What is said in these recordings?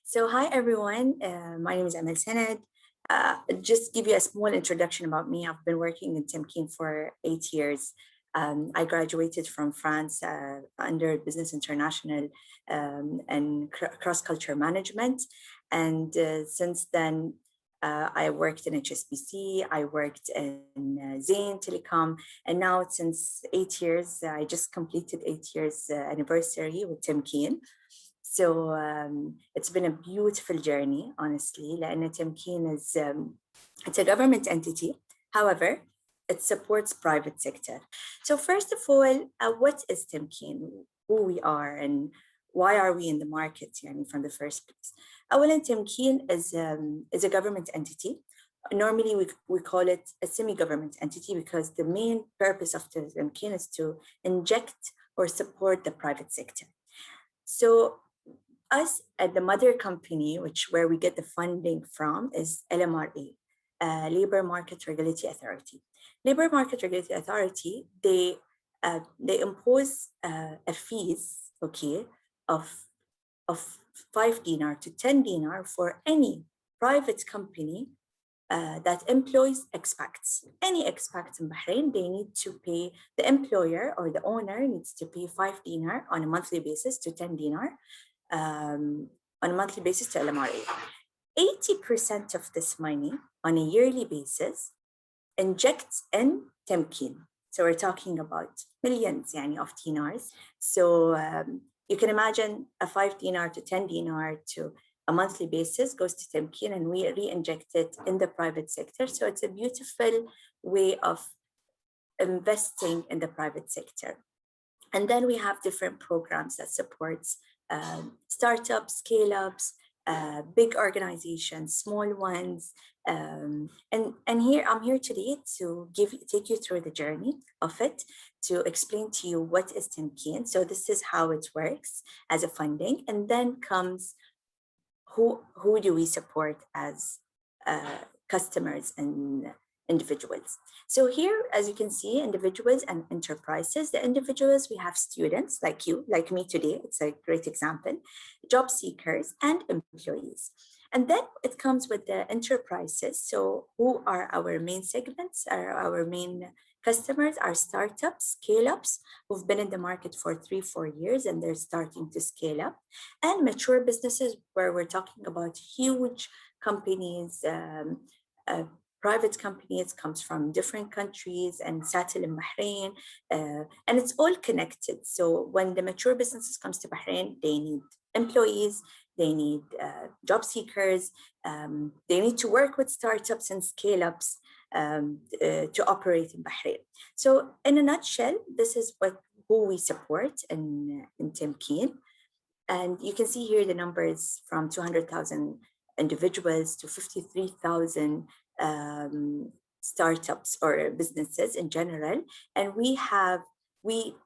So hi everyone, my name is Amal Sanad. Just give you a small introduction about me. I've been working in Tamkeen for 8 years. I graduated from France under Business International and cross-culture management. And since then, I worked in HSBC, I worked in Zain Telecom, and now since 8 years, I just completed 8 years anniversary with Tamkeen. So it's been a beautiful journey, honestly. لأن تمكين is it's a government entity. However, it supports private sector. So first of all, what is Tamkeen? Who we are and why are we in the market from the first place? أولا, Tamkeen is a government entity. Normally, we call it a semi-government entity because the main purpose of the Tamkeen is to inject or support the private sector. So us at the mother company, where we get the funding from, is LMRA, Labor Market Regulatory Authority. Labor Market Regulatory Authority, they impose a fees, of 5 dinar to 10 dinar for any private company that employs expats. Any expats in Bahrain, they need to pay, the employer or the owner needs to pay 5 dinar on a monthly basis to 10 dinar on a monthly basis to LMRA. 80% of this money on a yearly basis injects in Tamkeen. So we're talking about millions of dinars. So you can imagine a 5 dinar to 10 dinar to a monthly basis goes to Tamkeen, and we re-inject it in the private sector. So it's a beautiful way of investing in the private sector. And then we have different programs that supports startups, scale-ups, big organizations, small ones. And here I'm here today to take you through the journey of it, to explain to you what is Tamkeen. So this is how it works as a funding, and then comes who do we support as customers and individuals. So here, as you can see, individuals and enterprises. The individuals, we have students like you, like me today. It's a great example. Job seekers and employees. And then it comes with the enterprises. So who are our main segments, are our main customers? Are startups, scale-ups who've been in the market for 3-4 years and they're starting to scale up, and mature businesses where we're talking about huge companies, private companies, comes from different countries and settle in Bahrain, and it's all connected. So when the mature businesses comes to Bahrain, they need employees, they need job seekers, they need to work with startups and scale-ups to operate in Bahrain. So in a nutshell, this is who we support in Tamkeen. And you can see here the numbers from 200,000 individuals to 53,000 startups or businesses in general. And we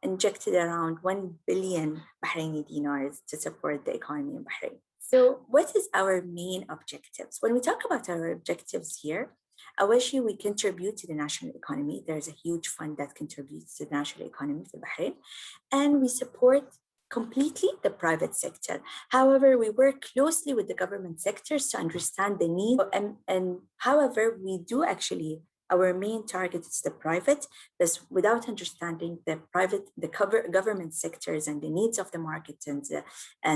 injected around 1 billion Bahraini dinars to support the economy in Bahrain. So what is our main objectives? When we talk about our objectives here, Awashi, we contribute to the national economy. There's a huge fund that contributes to the national economy for Bahrain. And we support completely the private sector. However, we work closely with the government sectors to understand the need. And however, we do actually, our main target is the private, but without understanding the government sectors and the needs of the market and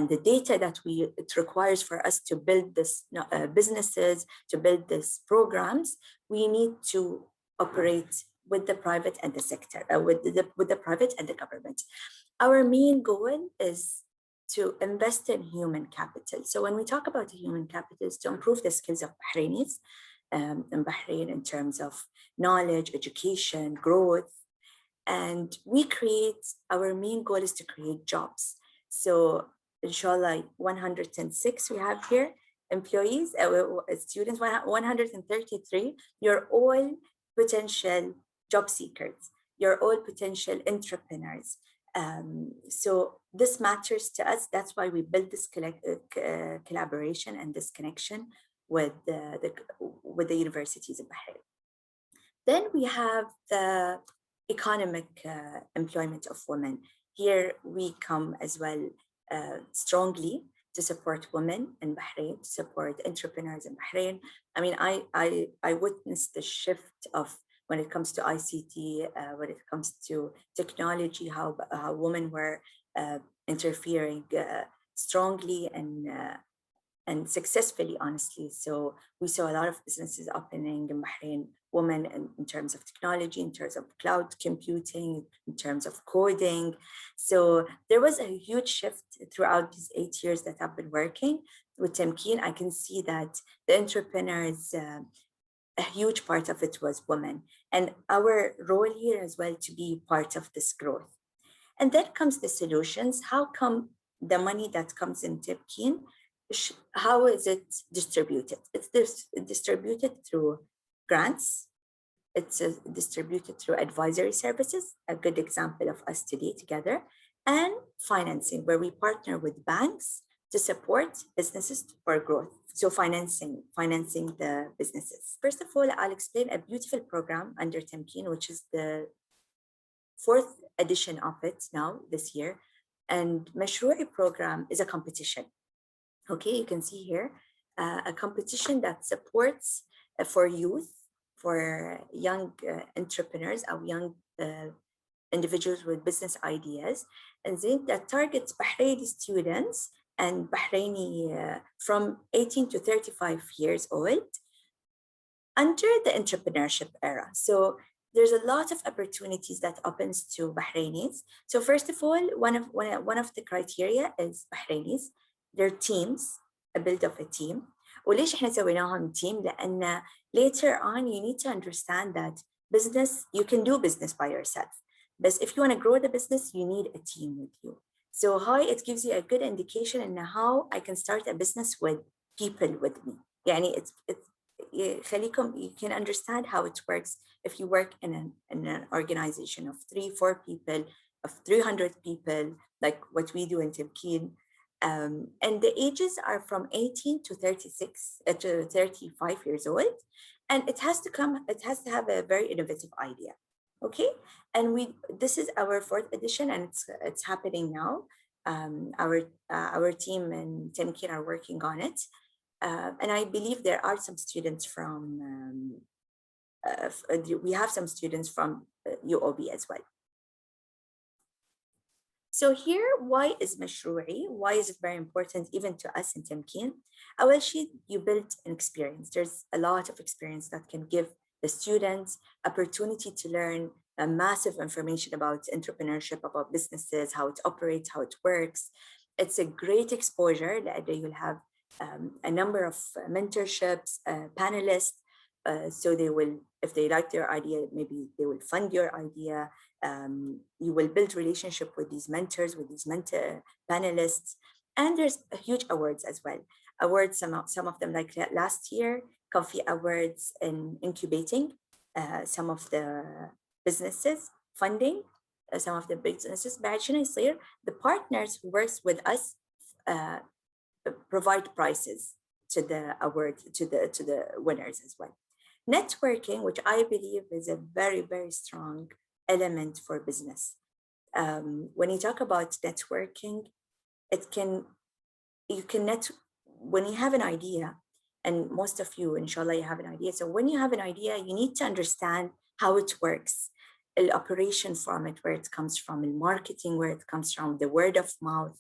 the data that it requires for us to build this businesses, to build these programs, we need to operate with the private and the sector, with the private and the government. Our main goal is to invest in human capital. So when we talk about human capital, it's to improve the skills of Bahrainis in Bahrain in terms of knowledge, education, growth. And our main goal is to create jobs. So inshallah, 106 we have here, employees, students, 133, you're all potential job seekers. You're all potential entrepreneurs. So this matters to us. That's why we built this collaboration and this connection with the universities in Bahrain. Then we have the economic employment of women. Here we come as well strongly to support women in Bahrain, to support entrepreneurs in Bahrain. I mean, I witnessed the shift of when it comes to ICT, when it comes to technology, how women were interfering strongly and successfully, honestly. So we saw a lot of businesses opening in Bahrain, women in terms of technology, in terms of cloud computing, in terms of coding. So there was a huge shift throughout these 8 years that I've been working with Tamkeen. I can see that the entrepreneurs, a huge part of it was women. And our role here as well to be part of this growth. And then comes the solutions. How come the money that comes in Tamkeen, how is it distributed? It's distributed through grants. It's distributed through advisory services, a good example of us today together, and financing, where we partner with banks to support businesses for growth. So financing the businesses. First of all, I'll explain a beautiful program under Tamkeen, which is the 4th edition of it now this year. And Mashru'i program is a competition. Okay, you can see here a competition that supports for youth, for young entrepreneurs or young individuals with business ideas, and then that targets Bahraini students and Bahraini from 18 to 35 years old under the entrepreneurship era. So there's a lot of opportunities that opens to Bahrainis. So first of all, one of the criteria is Bahrainis. Their teams, a build of a team. وليش احنا سويناهم team؟ لأن later on you need to understand that business, you can do business by yourself. But if you want to grow the business, you need a team with you. So it gives you a good indication in how I can start a business with people with me. يعني you can understand how it works if you work in an organization of 3-4 people, of 300 people, like what we do in Tamkeen. And the ages are from 18 to 36 to 35 years old, and it has to have a very innovative idea. Okay, and this is our 4th edition, and it's happening now. Our team and Tamkeen are working on it, and I believe there are some students from we have some students from UOB as well. So here, why is Mashru'i? Why is it very important even to us in Tamkeen? أول شيء, you build an experience. There's a lot of experience that can give the students opportunity to learn massive information about entrepreneurship, about businesses, how it operates, how it works. It's a great exposure that you'll have a number of mentorships, panelists. So they will, if they like your idea, maybe they will fund your idea. You will build relationship with these mentors, with these panelists. And there's huge awards as well. Awards, some of them, like last year, Coffee Awards in incubating some of the businesses, funding some of the businesses. بعد شنو يصير? The partners who works with us provide prizes to the award, to the winners as well. Networking, which I believe is a very, very strong element for business. When you talk about networking, when you have an idea, and most of you, inshallah, you have an idea. So when you have an idea, you need to understand how it works, the operation from it, where it comes from, the marketing, where it comes from, the word of mouth,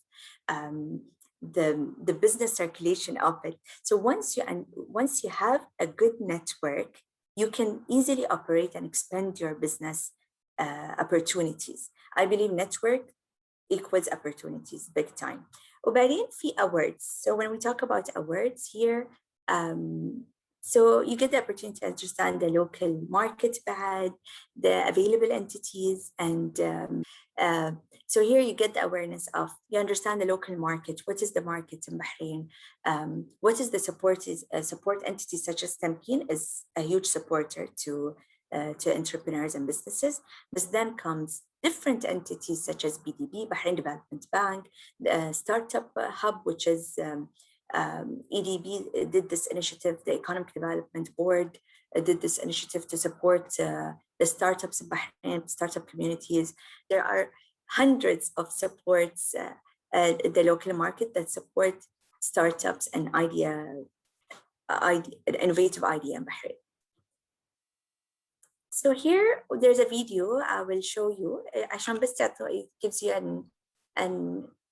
the business circulation of it. So once you have a good network, you can easily operate and expand your business opportunities. I believe network equals opportunities big time. وبعدين في awards. So when we talk about awards here, so you get the opportunity to understand the local market bad, the available entities, and so here you get the awareness of, you understand the local market. What is the market in Bahrain? What is the support entities such as Tamkeen is a huge supporter to entrepreneurs and businesses. But then comes different entities such as BDB, Bahrain Development Bank, the Startup Hub, which is EDB did this initiative, the Economic Development Board did this initiative to support the startups in Bahrain, startup communities. There are hundreds of supports the local market that support startups and innovative idea in Bahrain. So here there's a video I will show you. عشان بس it gives you an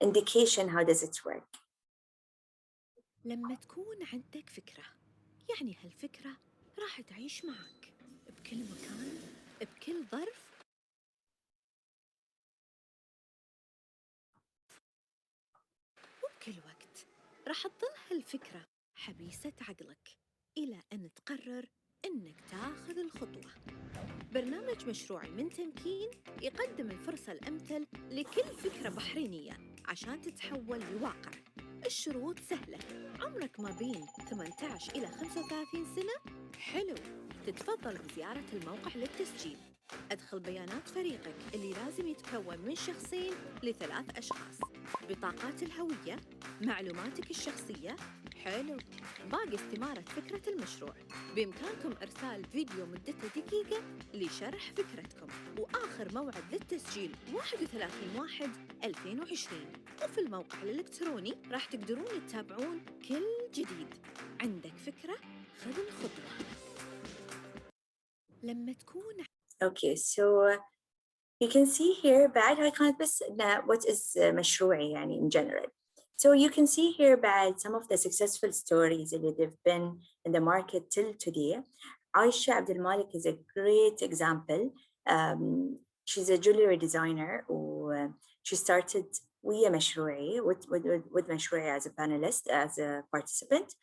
indication how does it work. لما تكون عندك فكرة يعني هالفكرة راح تعيش معك بكل مكان بكل ظرف وبكل وقت. راح تظل هالفكرة حبيسة عقلك إلى أن تقرر إنك تاخذ الخطوة. برنامج مشروعي من تمكين يقدم الفرصة الأمثل لكل فكرة بحرينية عشان تتحول لواقع. الشروط سهلة، عمرك ما بين 18 إلى 35 سنة. حلو، تتفضل بزيارة الموقع للتسجيل. أدخل بيانات فريقك اللي لازم يتكون من 2 ل3 أشخاص، بطاقات الهوية، معلوماتك الشخصية. حلو، باقي استمارة فكرة المشروع. بإمكانكم إرسال فيديو مدته دقيقة لشرح فكرتكم، وآخر موعد للتسجيل 31/1/2020. وفي الموقع الإلكتروني راح تقدرون تتابعون كل جديد. عندك فكرة؟ خذ الخطوة. لما تكون Okay, so you can see here بعد هاي كانت بس what is مشروعي يعني in general. So you can see here بعد some of the successful stories that they've been in the market till today. Aisha Abdul Malik is a great example. She's a jewelry designer and she started ويا مشروعي with مشروعي as a panelist, as a participant.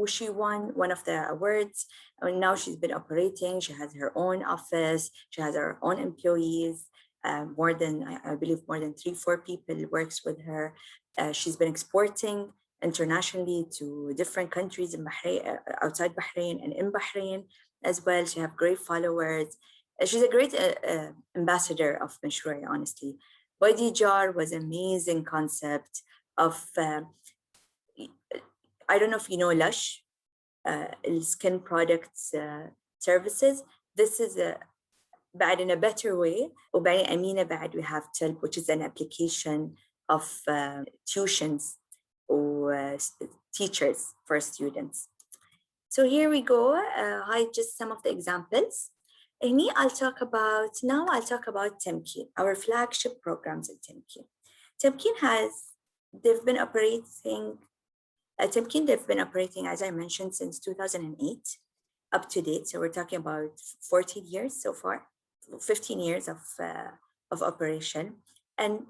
She won one of the awards, and now she's been operating. She has her own office. She has her own employees. More than, I believe, more than 3-4 people works with her. She's been exporting internationally to different countries in Bahrain, outside Bahrain and in Bahrain as well. She have great followers. She's a great ambassador of Mashroui, honestly. Body Jar was an amazing concept of, I don't know if you know Lush, skin products services. This is بعد in a better way. وبعدين أمينة بعد we have Telp, which is an application of tuitions or teachers for students. So here we go. Hi, just some of the examples. I'll talk about TAMKEEN, our flagship programs at TAMKEEN. TAMKEEN they've been operating, as I mentioned, since 2008, up to date. So we're talking about 14 years so far, 15 years of operation. And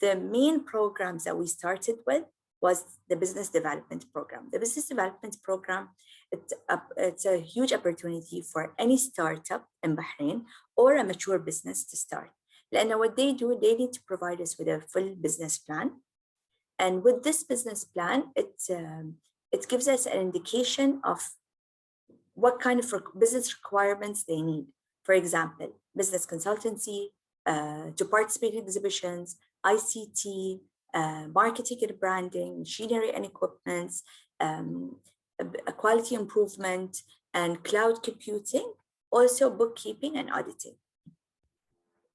the main programs that we started with was the business development program. The business development program, it's a huge opportunity for any startup in Bahrain or a mature business to start. And what they do, they need to provide us with a full business plan. And with this business plan, it gives us an indication of what kind of business requirements they need. For example, business consultancy, to participate in exhibitions, ICT, marketing and branding, machinery and equipment, quality improvement, and cloud computing, also bookkeeping and auditing.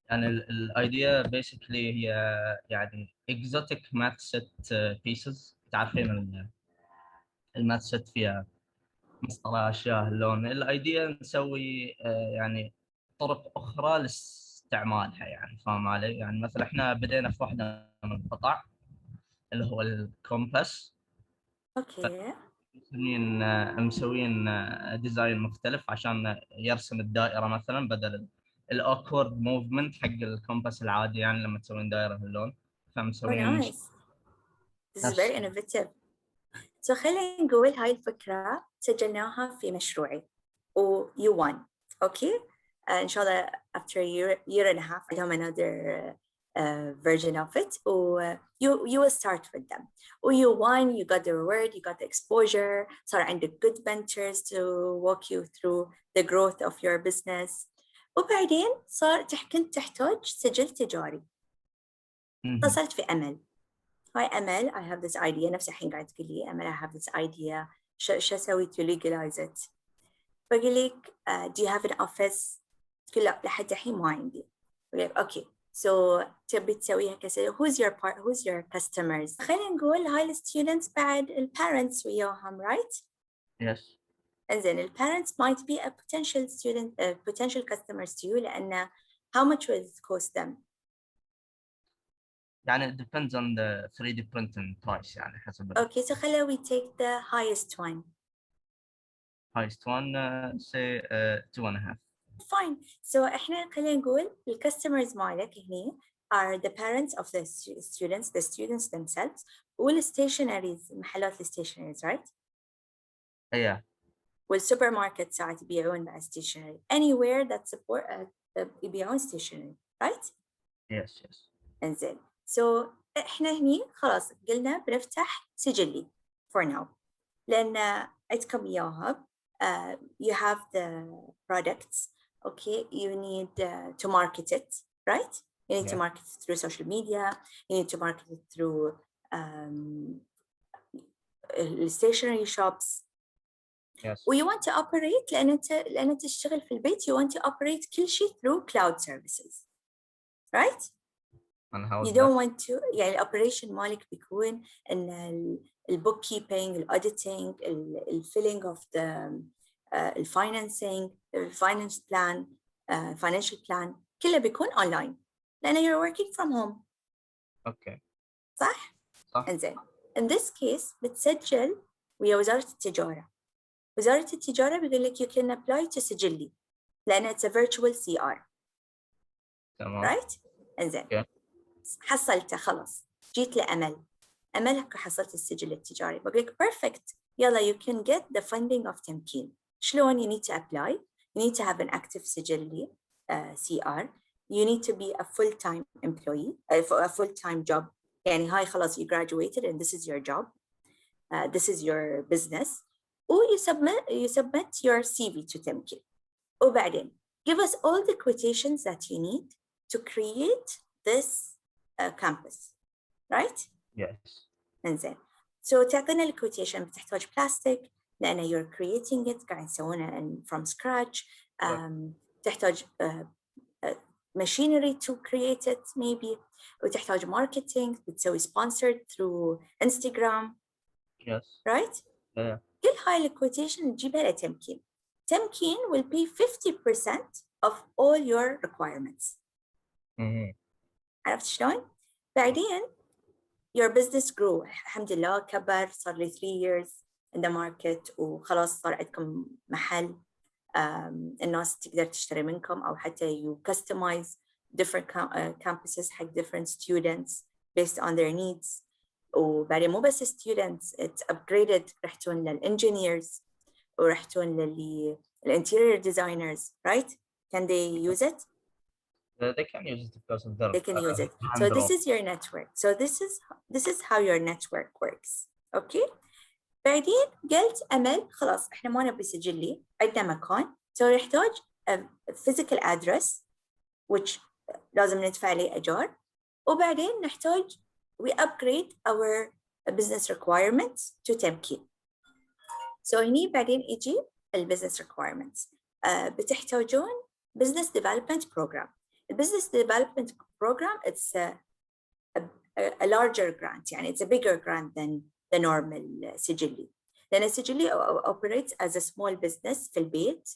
يعني الايديا بيسكلي هي يعني exotic math set pieces. تعرفين الماث ست فيها مسطرة اشياء اللون. الايديا نسوي يعني طرق اخرى لاستعمالها، يعني فاهم علي؟ يعني مثلا احنا بدينا في واحده من القطع اللي هو الكومباس. اوكي. مسوين ديزاين مختلف عشان يرسم الدائره مثلا بدل الاوكورد موفمنت حق الكومباس العادي، يعني لما تسوين دائره اللون فمسوين. Nice. This is very innovative. So خلينا نقول هاي الفكرة سجلناها في مشروعي و you won. Okay. إن شاء الله after a year and a half, I have another version of it. Or you will start with them. Or you won, you got the reward, you got the exposure, صار عندك good mentors to walk you through the growth of your business. وبعدين كنت تحتاج سجل تجاري. اتصلت في أمل. Hi Amal, I have this idea. نفس الحين قاعد تقول لي Amal, I have this idea. شو أسوي to legalize it؟ بقول لك do you have an office؟ تقول لا لحد الحين ما عندي. بقول لك okay, So تبي تسويها كذا. who's your customers. خلينا نقول هاي students بعد parents وياهم, right? Yes. And then parents might be a potential student, potential customers to you لأن how much will it cost them? يعني it depends on the 3D printing price يعني حسب Okay, so خلينا we take the highest one. highest one say 2.5. Fine. So إحنا خلينا نقول the customers مالك هني are the parents of the students themselves والstationaries محلات الstationaries, right? Yeah. والsupermarket ساعات يبيعون بعد stationery anywhere that support يبيعون stationery, right? Yes. انزين. So إحنا هني خلاص قلنا بنفتح سجلي for now لأن عندكم إياها. You have the products. Okay, you need to market it, right? You need to market it through social media. You need to market it through stationery shops. Yes. You want to operate لأن تشتغل في البيت. You want to operate كل شيء through cloud services, right? And how you is don't that? want to يعني الأوبريشن مالك بيكون إن البوك كيبينج, الأوديتينج, الفيلينج of the الفاينانسينج, الفاينانس بلان, financial plan كله بيكون online لأن you're working from home. Okay. صح؟ صح. إنزين. In this case بتسجل ويا وزارة التجارة. وزارة التجارة بيقول لك you can apply to سجلي لأن it's a virtual CR. تمام. right? إنزين. Yeah. حصلته خلاص. جيت لأمل. أمل حصلت السجل التجاري. بقول لك perfect. يلا you can get the funding of تمكين. شلون you need to apply? You need to have an active سجلي CR. You need to be a full-time employee, a full-time job. يعني هاي خلاص you graduated and this is your job. This is your business. you submit your CV to تمكين. وبعدين give us all the quotations that you need to create this campus, right? Yes. إنزين. So تعطينا الكوتيشن بتحتاج بلاستيك لأن you're creating it قاعد نسوونه from scratch. تحتاج machinery to create it maybe. وتحتاج marketing بتسوي sponsored through Instagram. Yes. Right? Yeah. كل هاي الكوتيشن تجيبها لتمكين. تمكين will pay 50% of all your requirements. عرفت شلون؟ بعدين your business grew. الحمد لله كبر صار لي 3 years in the market وخلاص صار عندكم محل الناس تقدر تشتري منكم أو حتى you customize different campuses حق different students based on their needs. وبعدين مو بس students, it's upgraded. رحتون للengineers ورحتون للinterior designers, right? Can they use it? They can use it because of their They can use it. So this is your network. So this is how your network works. Okay? بعدين قلت أمل خلاص إحنا ما نبي سجلي عندنا مكان. So نحتاج a physical address which لازم ندفع عليه أجار. وبعدين نحتاج we upgrade our business requirements to تمكين. So هني بعدين يجي business requirements. بتحتاجون business development program. The business development program, it's a larger grant. يعني it's a bigger grant than the normal سجلي. لأن السجلي operates as a small business في البيت,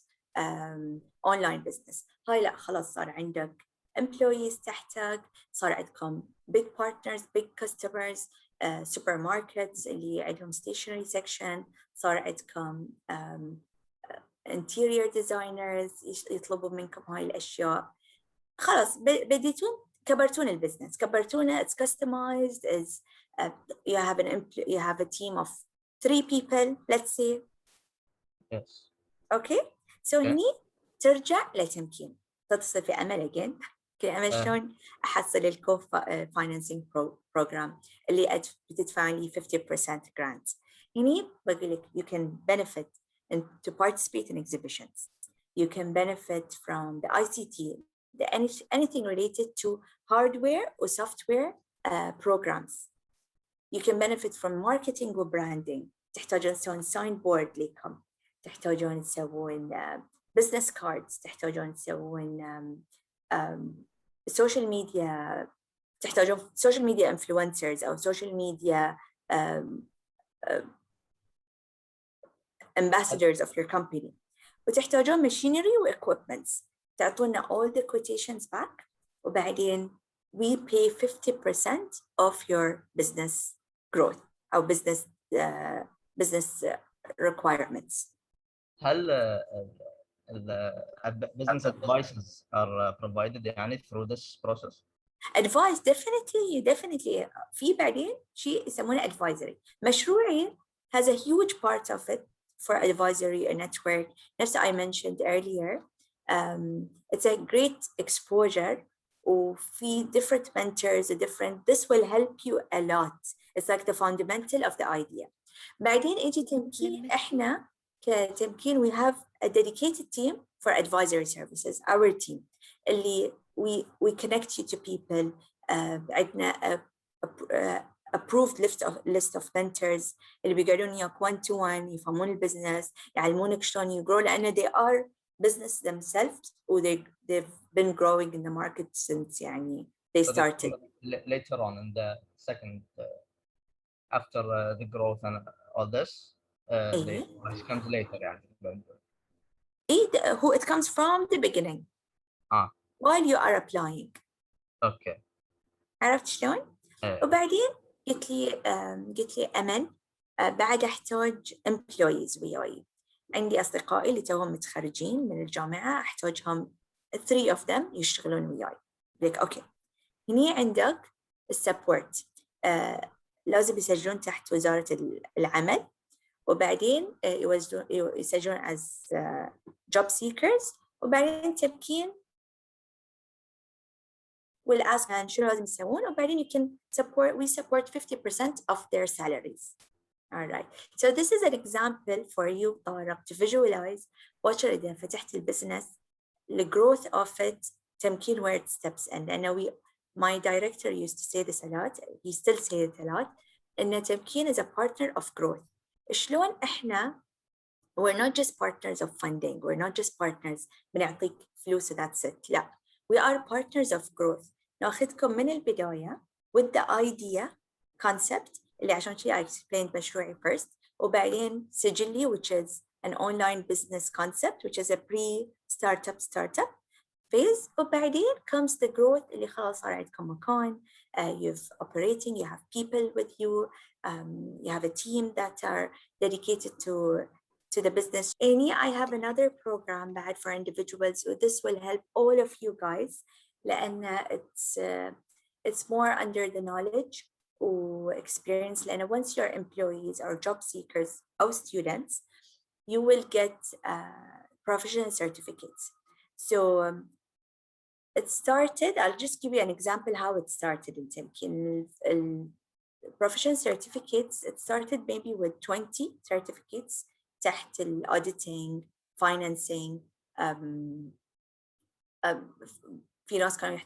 online business. هاي لا خلاص صار عندك employees تحتك, صار عندكم big partners, big customers, supermarkets اللي عندهم stationery section, صار عندكم interior designers يطلبوا منكم هاي الأشياء. خلاص بديتون كبرتون البزنس, كبرتونه, it's customized, is you have a team of 3 people, let's say. Yes. Okay, so هني ترجع لتمكين, تتصل في أمل again. كل أمل شلون أحصل الكو financing program اللي بتدفع لي 50% grant. هني بقول لك you can benefit to participate in exhibitions. You can benefit from the ICT, anything related to hardware or software programs. You can benefit from marketing or branding. تحتاجون تسوون sign board لكم, تحتاجون تسوون business cards, تحتاجون تسوون السوشيال ميديا تحتاجون سوشيال ميديا انفلونسرز او سوشيال ميديا ambassadors of your company، وتحتاجون machinery و equipments. تعطونا all the quotations back، وبعدين we pay 50% of your business growth أو business requirements. هل business advices are provided يعني through this process؟ advice definitely في بعدين شيء يسمونه advisory. مشروعي has a huge part of it for advisory a network. As I mentioned earlier, it's a great exposure وفي different mentors, this will help you a lot. It's like the fundamental of the idea. بعدين اجي تمكين، احنا كتمكين we have a dedicated team for advisory services, our team اللي we connect you to people. عندنا approved list of mentors اللي بيقعدون وياك one to one، يفهمون البزنس، يعلمونك شلون يجرو، لأن they are business themselves و they've been growing in the market since يعني they started. Later on in the second after the growth and all this the advice comes later يعني. it comes from the beginning while you are applying. Okay. عرفت شلون؟ وبعدين قلت لي أمل بعد أحتاج employees وياي. عندي أصدقائي اللي توهم متخرجين من الجامعة، أحتاجهم 3 of them يشتغلون وياي. لك أوكي، هني عندك السبورت، لازم يسجلون تحت وزارة العمل، وبعدين يسجلون as job seekers، وبعدين تمكين will ask شنو لازم يسوون، وبعدين we support 50% of their salaries. All right. So this is an example for you, طارق, to visualize what إذا فتحت البزنس، the growth of it، تمكين where it steps in. And my director used to say this a lot, he still says it a lot, إن تمكين is a partner of growth. شلون إحنا we're not just partners of funding, we're not just partners بنعطيك فلوس that's it. لا، we are partners of growth. ناخذكم من البداية with the idea concept اللي عشان شيء I explained مشروعي first، وبعدين سجلي which is an online business concept which is a pre-startup phase، وبعدين comes the growth اللي خلاص صار عندكم مكان، you've operating, you have people with you, you have a team that are dedicated to the business. Amy, I have another program bad for individuals, so this will help all of you guys لأن it's more under the knowledge or experience. لأن once you're employees or job seekers or students, you will get professional certificates. So it started, I'll just give you an example how it started in TAMKEEN. Professional certificates, it started maybe with 20 certificates تحت auditing, financing. في ناس كانوا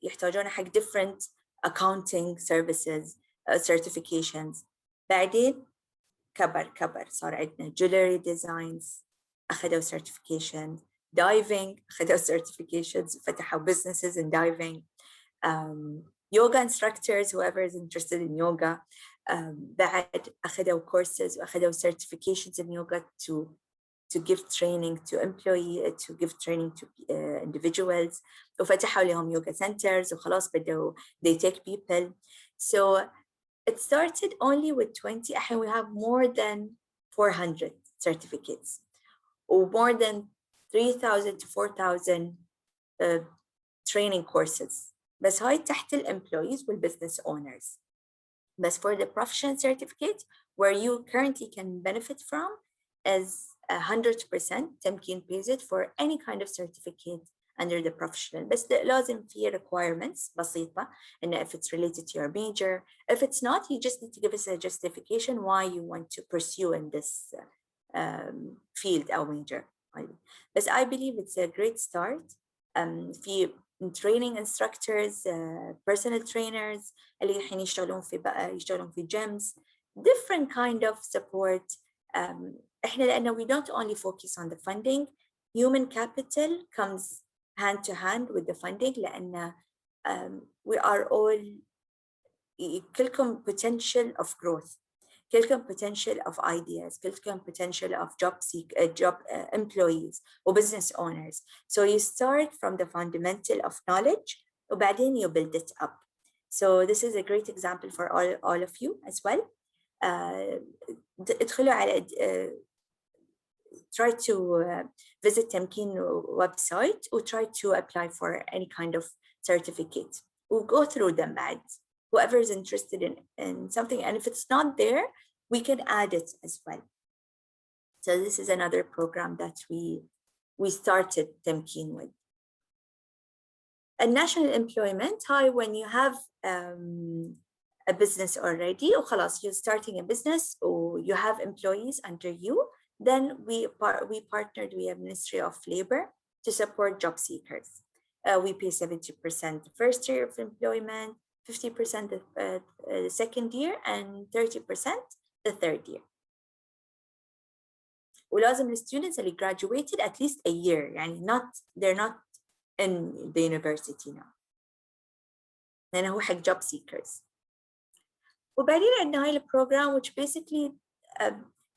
يحتاجون حق different accounting services, certifications. بعدين كبر صار عندنا jewelry designs أخذوا certifications, diving أخذوا certifications, فتحوا businesses in diving, yoga instructors, whoever is interested in yoga, بعد أخذوا courses وأخذوا certifications in yoga to give training to employees, to give training to individuals، وفتحوا لهم yoga centers وخلاص بدوا they take people. So it started only with 20. and we have more than 400 certificates or more than 3,000 to 4,000 training courses. بس هاي تحت employees والbusiness owners. But for the professional certificate, where you currently can benefit from, is 100% تمكين pays it for any kind of certificate under the professional. بس لازم فيه requirements بسيطة. And if it's related to your major, if it's not, you just need to give us a justification why you want to pursue in this field or major. But I believe it's a great start. في training instructors, personal trainers اللي الحين يشتغلون في gyms, different kind of support. إحنا لأنه we don't only focus on the funding, human capital comes hand to hand with the funding لأن we are all كلكم potential of growth, كلكم potential of ideas, كلكم potential of job employees or business owners. So you start from the fundamental of knowledge وبعدين you build it up. So this is a great example for all of you as well. ادخلوا على try to visit تمكين website or try to apply for any kind of certificate. We'll go through them بعد. Whoever is interested in something, and if it's not there, we can add it as well. So this is another program that we started TAMKEEN with. And national employment, when you have a business already, or خلاص, you're starting a business or you have employees under you, then we partnered with the Ministry of Labor to support job seekers. We pay 70% the first year of employment, 50% the second year, and 30% the third year. ولازم the students اللي graduated at least a year, يعني they're not in the university now. لأنه هو حق job seekers. وبعدين عندنا هاي program which basically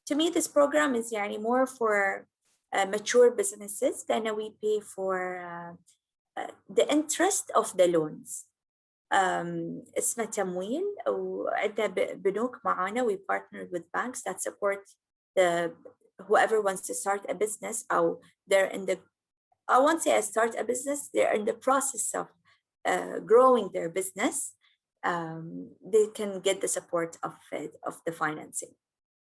to me this program is يعني more for mature businesses. لأنه we pay for the interest of the loans. اسمه تمويل وعندنا بنوك معانا. We partnered with banks that support whoever wants to start a business or they're in the, I won't say start a business, they're in the process of growing their business. They can get the support of the financing.